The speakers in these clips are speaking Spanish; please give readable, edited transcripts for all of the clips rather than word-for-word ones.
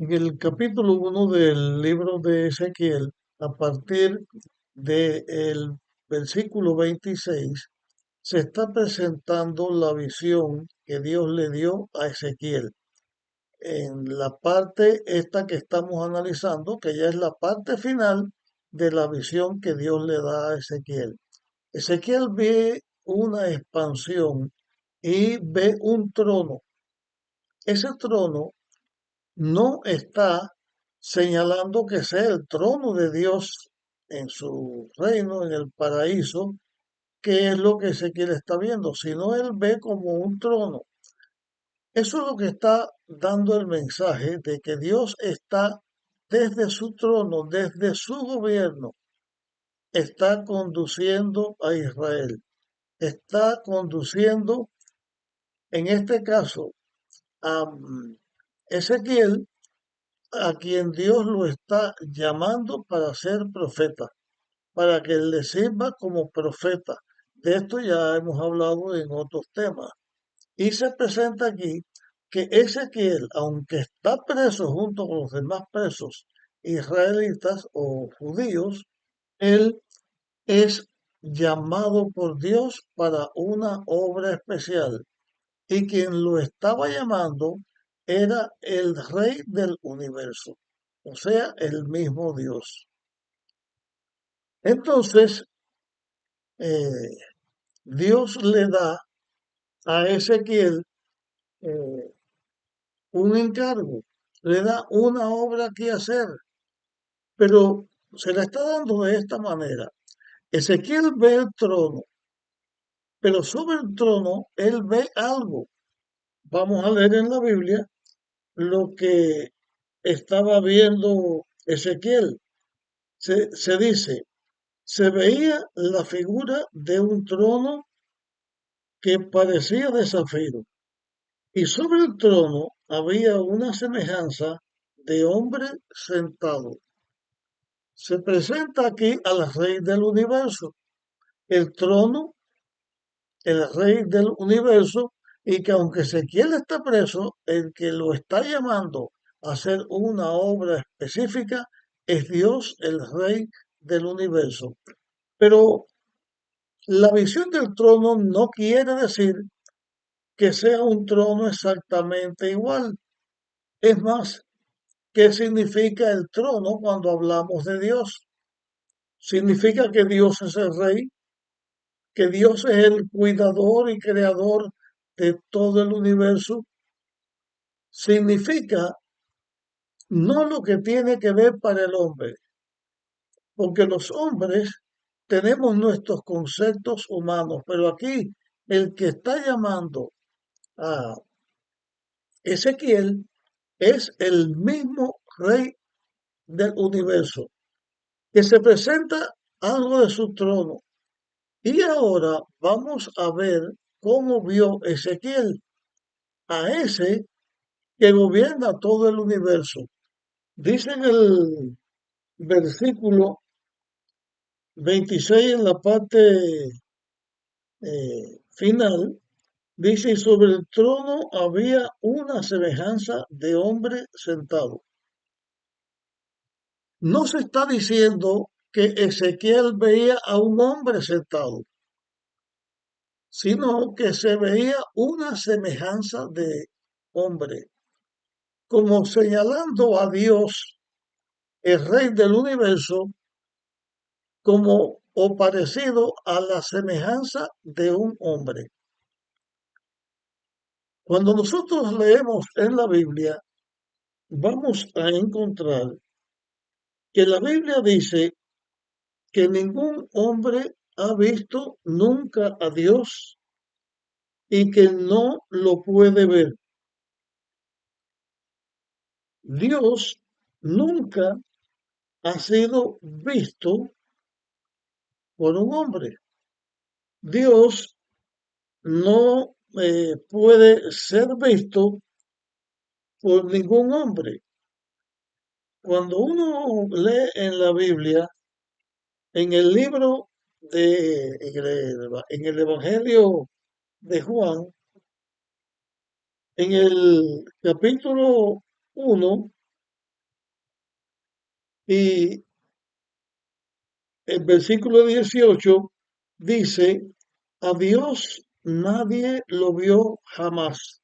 En el capítulo 1 del libro de Ezequiel, a partir del versículo 26, se está presentando la visión que Dios le dio a Ezequiel. En la parte esta que estamos analizando, que ya es la parte final de la visión que Dios le da a Ezequiel. Ezequiel ve una expansión y ve un trono. Ese trono no está señalando que sea el trono de Dios en su reino, en el paraíso, que es lo que Ezequiel está viendo, sino él ve como un trono. Eso es lo que está dando el mensaje de que Dios está desde su trono, desde su gobierno, está conduciendo a Israel, está conduciendo, en este caso, a Ezequiel, a quien Dios lo está llamando para ser profeta, para que le sirva como profeta. De esto ya hemos hablado en otros temas. Y se presenta aquí que Ezequiel, aunque está preso junto con los demás presos israelitas o judíos, él es llamado por Dios para una obra especial. Y quien lo estaba llamando era el rey del universo, o sea, el mismo Dios. Entonces, eh, Dios le da a Ezequiel eh, un encargo, le da una obra que hacer, pero se la está dando de esta manera. Ezequiel ve el trono, pero sobre el trono él ve algo. Vamos a leer en la Biblia lo que estaba viendo Ezequiel. Se dice, se veía la figura de un trono que parecía de zafiro, y sobre el trono había una semejanza de hombre sentado. Se presenta aquí al rey del universo, el trono, el rey del universo, y que aunque Ezequiel está preso, el que lo está llamando a hacer una obra específica es Dios, el rey del universo. Pero la visión del trono no quiere decir que sea un trono exactamente igual. Es más, ¿qué significa el trono cuando hablamos de Dios? Significa que Dios es el rey, que Dios es el cuidador y creador de todo el universo. Significa no lo que tiene que ver para el hombre, porque los hombres tenemos nuestros conceptos humanos, pero aquí el que está llamando a Ezequiel es el mismo rey del universo, que se presenta algo de su trono. Y ahora vamos a ver cómo vio Ezequiel a ese que gobierna todo el universo. Dice en el versículo 26 en la parte final, dice, y sobre el trono había una semejanza de hombre sentado. No se está diciendo que Ezequiel veía a un hombre sentado, sino que se veía una semejanza de hombre, como señalando a Dios, el rey del universo, como o parecido a la semejanza de un hombre. Cuando nosotros leemos en la Biblia, vamos a encontrar que la Biblia dice que ningún hombre ha visto nunca a Dios y que no lo puede ver. Dios nunca ha sido visto por un hombre. Dios no puede ser visto por ningún hombre. Cuando uno lee en la Biblia, en el libro en el Evangelio de Juan, en el capítulo 1, Y el versículo 18 dice, a Dios nadie lo vio jamás.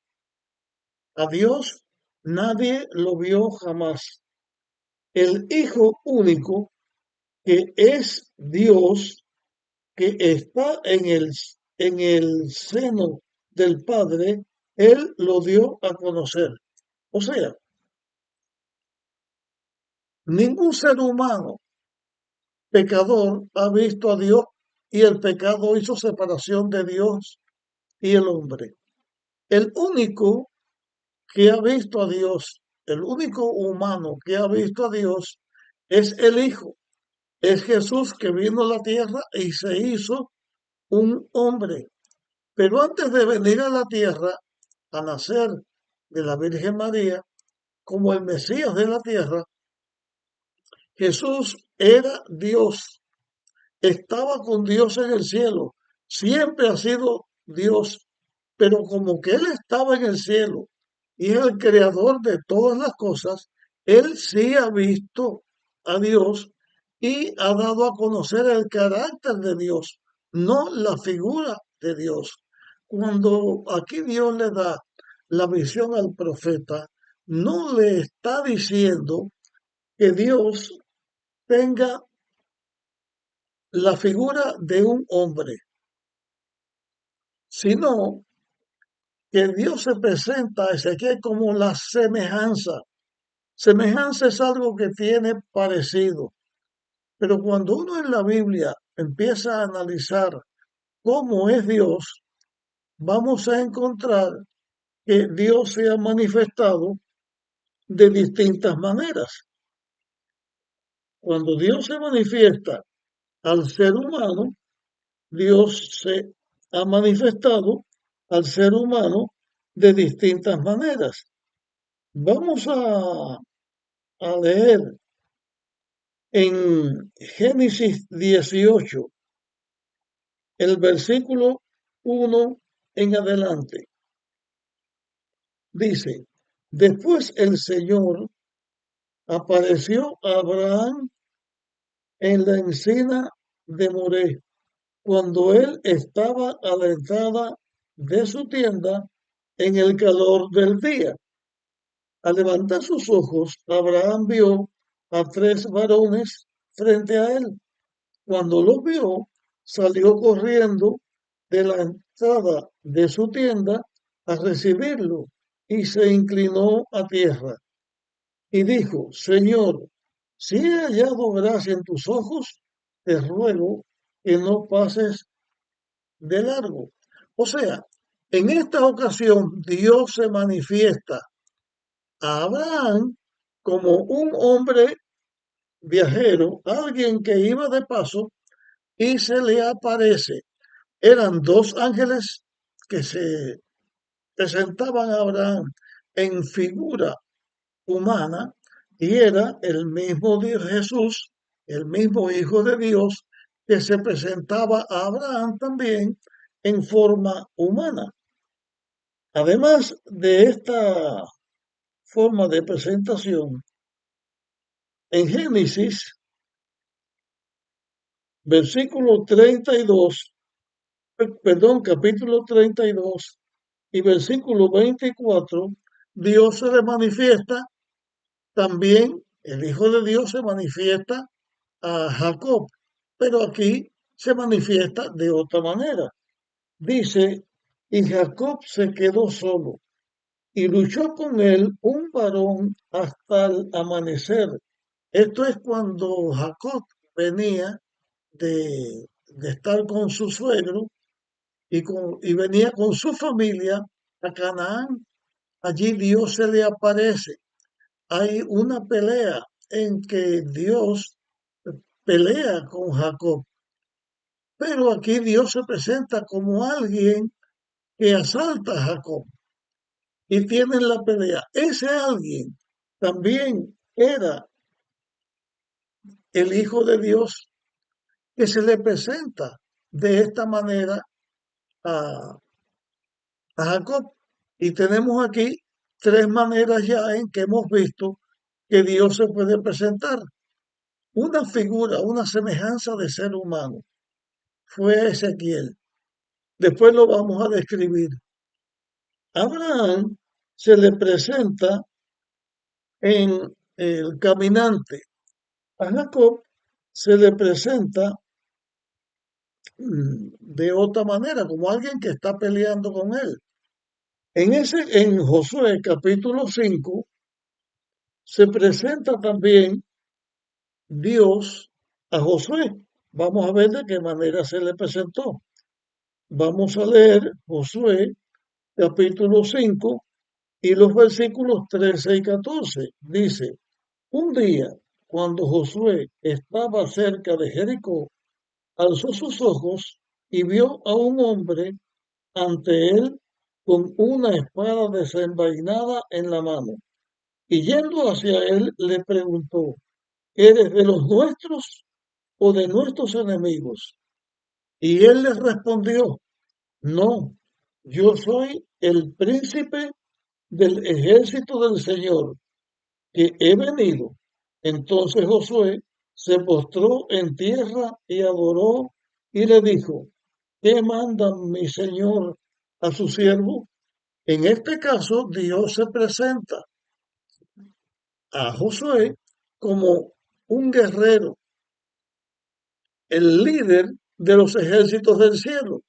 A Dios nadie lo vio jamás. El Hijo único, que es Dios, que está en el seno del Padre, Él lo dio a conocer. O sea, ningún ser humano pecador ha visto a Dios y el pecado hizo separación de Dios y el hombre. El único que ha visto a Dios, el único humano que ha visto a Dios es el Hijo. Es Jesús que vino a la tierra y se hizo un hombre. Pero antes de venir a la tierra, a nacer de la Virgen María, como el Mesías de la tierra, Jesús era Dios, estaba con Dios en el cielo, siempre ha sido Dios, pero como que Él estaba en el cielo y es el creador de todas las cosas, Él sí ha visto a Dios y ha dado a conocer el carácter de Dios, no la figura de Dios. Cuando aquí Dios le da la visión al profeta, no le está diciendo que Dios tenga la figura de un hombre, sino que Dios se presenta a Ezequiel como la semejanza. Semejanza es algo que tiene parecido, pero cuando uno en la Biblia empieza a analizar cómo es Dios, vamos a encontrar que Dios se ha manifestado de distintas maneras. Cuando Dios se manifiesta al ser humano, Dios se ha manifestado al ser humano de distintas maneras. Vamos a leer en Génesis 18, el versículo 1 en adelante. Dice, después el Señor apareció a Abraham en la encina de Moré, cuando él estaba a la entrada de su tienda en el calor del día. Al levantar sus ojos, Abraham vio a tres varones frente a él. Cuando los vio, salió corriendo de la entrada de su tienda a recibirlo y se inclinó a tierra y dijo, Señor, si he hallado gracia en tus ojos, te ruego que no pases de largo. O sea, en esta ocasión Dios se manifiesta a Abraham como un hombre viajero, alguien que iba de paso y se le aparece. Eran dos ángeles que se presentaban a Abraham en figura humana y era el mismo Dios Jesús, el mismo Hijo de Dios, que se presentaba a Abraham también en forma humana. Además de esta forma de presentación, en Génesis, versículo 32, perdón, capítulo 32 y versículo 24, Dios se le manifiesta, también el Hijo de Dios se manifiesta a Jacob, pero aquí se manifiesta de otra manera. Dice, y Jacob se quedó solo y luchó con él un varón hasta el amanecer. Esto es cuando Jacob venía de estar con su suegro y venía con su familia a Canaán. Allí Dios se le aparece. Hay una pelea en que Dios pelea con Jacob, pero aquí Dios se presenta como alguien que asalta a Jacob y tienen la pelea. Ese alguien también era el Hijo de Dios que se le presenta de esta manera a, a Jacob. Y tenemos aquí tres maneras ya en que hemos visto que Dios se puede presentar. una figura, una semejanza de ser humano. Fue Ezequiel. Después lo vamos a describir. A Abraham se le presenta en el caminante. A Jacob se le presenta de otra manera, como alguien que está peleando con él. En Josué capítulo 5 se presenta también Dios a Josué. Vamos a ver de qué manera se le presentó. Vamos a leer Josué capítulo 5 y los versículos 13 y 14. Dice, un día, cuando Josué estaba cerca de Jericó, alzó sus ojos y vio a un hombre ante él con una espada desenvainada en la mano. Y yendo hacia él, le preguntó, ¿eres de los nuestros o de nuestros enemigos? Y él le respondió, no, yo soy el príncipe del ejército del Señor, que he venido. Entonces Josué se postró en tierra y adoró y le dijo, ¿qué manda mi señor a su siervo? En este caso, Dios se presenta a Josué como un guerrero, el líder de los ejércitos del cielo.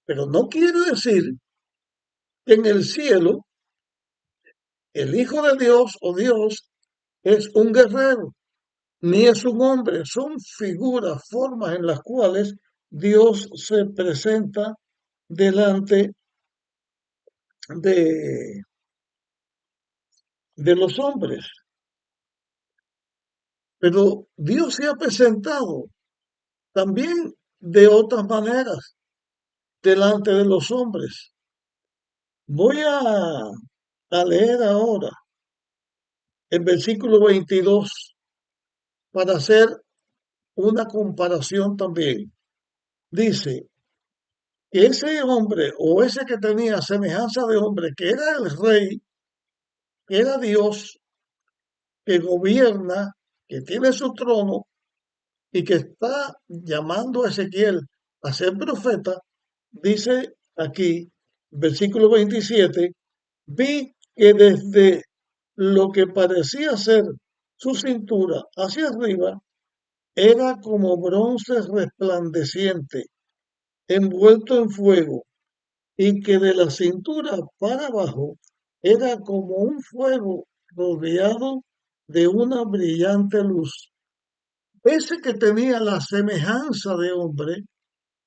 Pero no quiere decir que en el cielo el Hijo de Dios o Dios es un guerrero, ni es un hombre. Son figuras, formas en las cuales Dios se presenta delante de, de los hombres. Pero Dios se ha presentado también de otras maneras delante de los hombres. Voy a leer ahora el versículo 22 para hacer una comparación también. Dice que ese hombre o ese que tenía semejanza de hombre, que era el rey, que era Dios, que gobierna, que tiene su trono y que está llamando a Ezequiel a ser profeta, dice aquí, versículo 27, vi que desde lo que parecía ser su cintura hacia arriba era como bronce resplandeciente, envuelto en fuego, y que de la cintura para abajo era como un fuego rodeado de una brillante luz. Ese que tenía la semejanza de hombre,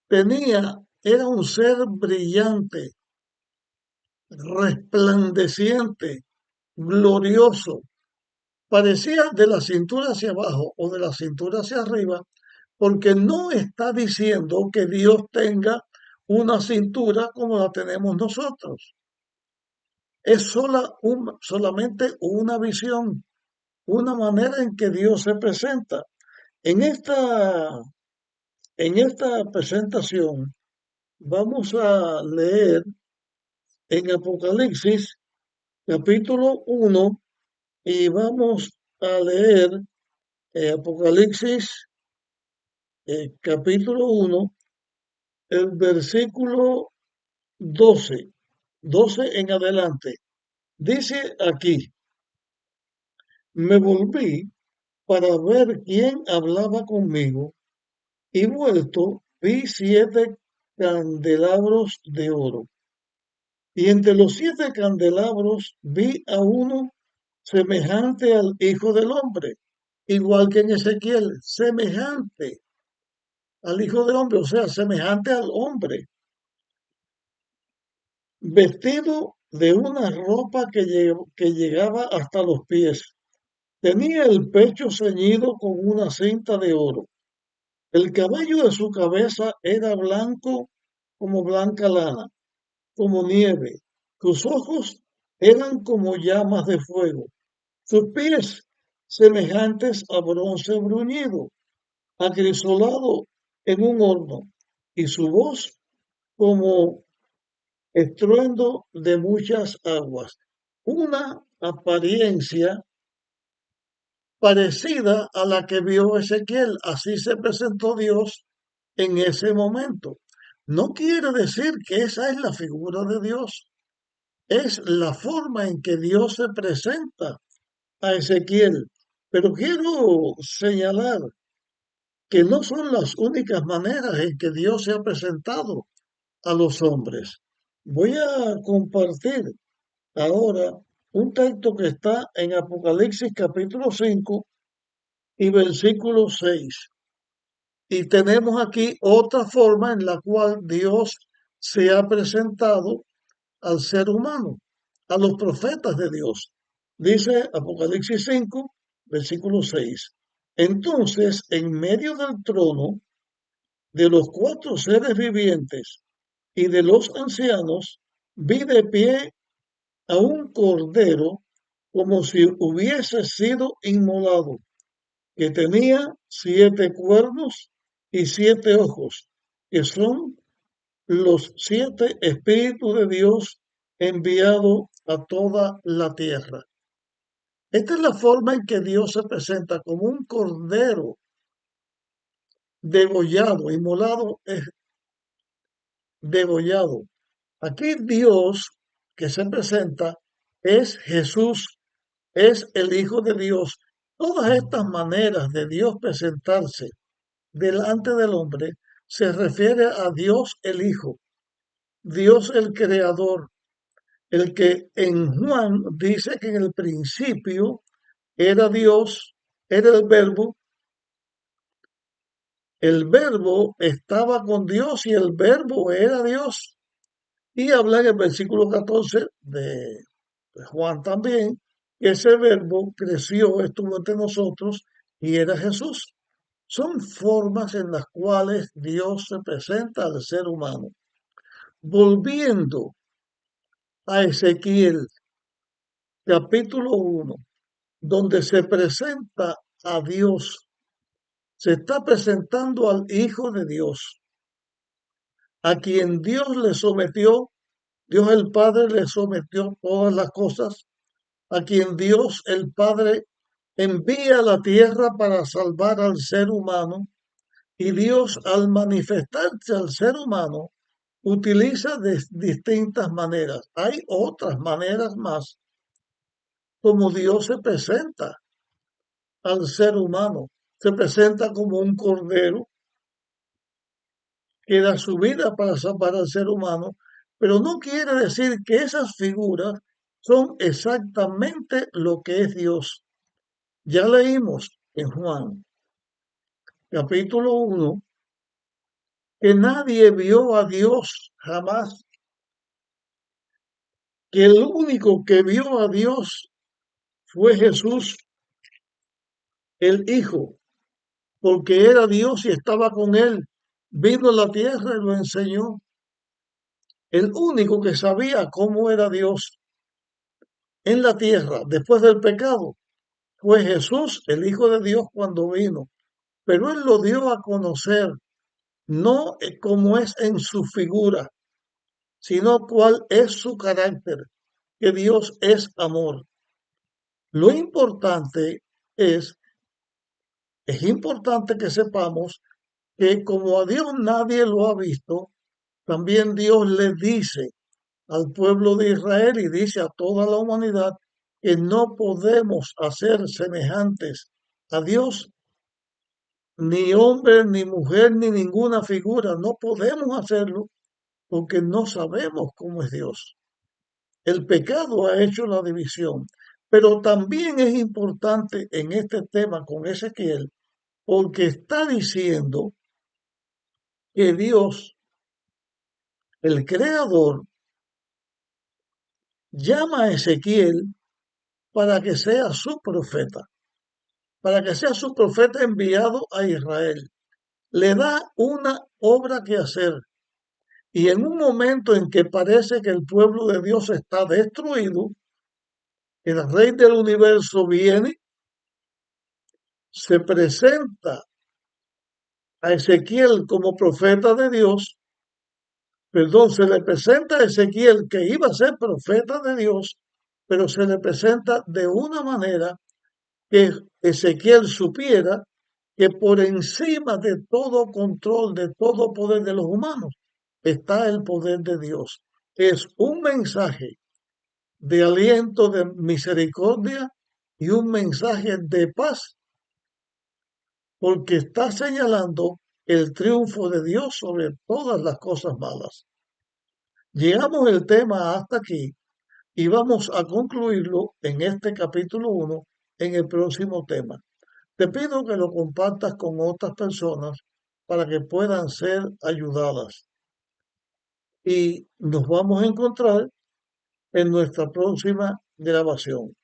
era un ser brillante, resplandeciente, glorioso. Parecía de la cintura hacia abajo o de la cintura hacia arriba, porque no está diciendo que Dios tenga una cintura como la tenemos nosotros. Es solamente una visión, una manera en que Dios se presenta. En esta presentación vamos a leer en Apocalipsis capítulo 1 y vamos a leer Apocalipsis capítulo 1, el versículo 12, 12 en adelante. Dice aquí, me volví para ver quién hablaba conmigo y vuelto vi 7 candelabros de oro. Y entre los 7 candelabros vi a uno semejante al Hijo del Hombre, igual que en Ezequiel, semejante al Hijo del Hombre, o sea, semejante al hombre, vestido de una ropa que llegaba hasta los pies. Tenía el pecho ceñido con una cinta de oro. El cabello de su cabeza era blanco como blanca lana, como nieve. Sus ojos eran como llamas de fuego. Sus pies semejantes a bronce bruñido, acrisolado en un horno, y su voz como estruendo de muchas aguas. Una apariencia parecida a la que vio Ezequiel. Así se presentó Dios en ese momento. No quiere decir que esa es la figura de Dios, es la forma en que Dios se presenta a Ezequiel. Pero quiero señalar que no son las únicas maneras en que Dios se ha presentado a los hombres. Voy a compartir ahora un texto que está en Apocalipsis capítulo 5 y versículo 6. Y tenemos aquí otra forma en la cual Dios se ha presentado al ser humano, a los profetas de Dios. Dice Apocalipsis 5, versículo 6. Entonces, en medio del trono, de los cuatro seres vivientes y de los ancianos, vi de pie a un cordero como si hubiese sido inmolado, que tenía 7 cuernos y 7 ojos, que son los 7 espíritus de Dios enviado a toda la tierra. Esta es la forma en que Dios se presenta como un cordero degollado, inmolado es degollado. Aquí Dios que se presenta es Jesús, es el Hijo de Dios. Todas estas maneras de Dios presentarse delante del hombre se refiere a Dios el Hijo, Dios el Creador, el que en Juan dice que en el principio era Dios, era el verbo estaba con Dios y el verbo era Dios. Y habla en el versículo 14 de Juan también, que ese verbo creció, estuvo entre nosotros y era Jesús. Son formas en las cuales Dios se presenta al ser humano. Volviendo a Ezequiel, capítulo 1, donde se presenta a Dios, se está presentando al Hijo de Dios, a quien Dios le sometió, Dios el Padre le sometió todas las cosas, a quien Dios el Padre envía a la tierra para salvar al ser humano, y Dios al manifestarse al ser humano utiliza de distintas maneras. Hay otras maneras más como Dios se presenta al ser humano. Se presenta como un cordero que da su vida para salvar al ser humano, pero no quiere decir que esas figuras son exactamente lo que es Dios. Ya leímos en Juan, capítulo 1, que nadie vio a Dios jamás, que el único que vio a Dios fue Jesús, el Hijo, porque era Dios y estaba con él. Vino a la tierra y lo enseñó. El único que sabía cómo era Dios en la tierra después del pecado fue Jesús, el Hijo de Dios, cuando vino. Pero él lo dio a conocer, no como es en su figura, sino cuál es su carácter, que Dios es amor. Lo importante es importante que sepamos que como a Dios nadie lo ha visto, también Dios le dice al pueblo de Israel y dice a toda la humanidad que no podemos hacer semejantes a Dios, ni hombre, ni mujer, ni ninguna figura. No podemos hacerlo porque no sabemos cómo es Dios. El pecado ha hecho la división, pero también es importante en este tema con Ezequiel porque está diciendo que Dios, el creador, llama a Ezequiel para que sea su profeta, para que sea su profeta enviado a Israel. Le da una obra que hacer y en un momento en que parece que el pueblo de Dios está destruido, el rey del universo viene, se presenta a Ezequiel como profeta de Dios, perdón, se le presenta a Ezequiel que iba a ser profeta de Dios, pero se le presenta de una manera que Ezequiel supiera que por encima de todo control, de todo poder de los humanos, está el poder de Dios. Es un mensaje de aliento, de misericordia y un mensaje de paz, porque está señalando el triunfo de Dios sobre todas las cosas malas. Llegamos el tema hasta aquí y vamos a concluirlo en este capítulo 1 en el próximo tema. Te pido que lo compartas con otras personas para que puedan ser ayudadas. Y nos vamos a encontrar en nuestra próxima grabación.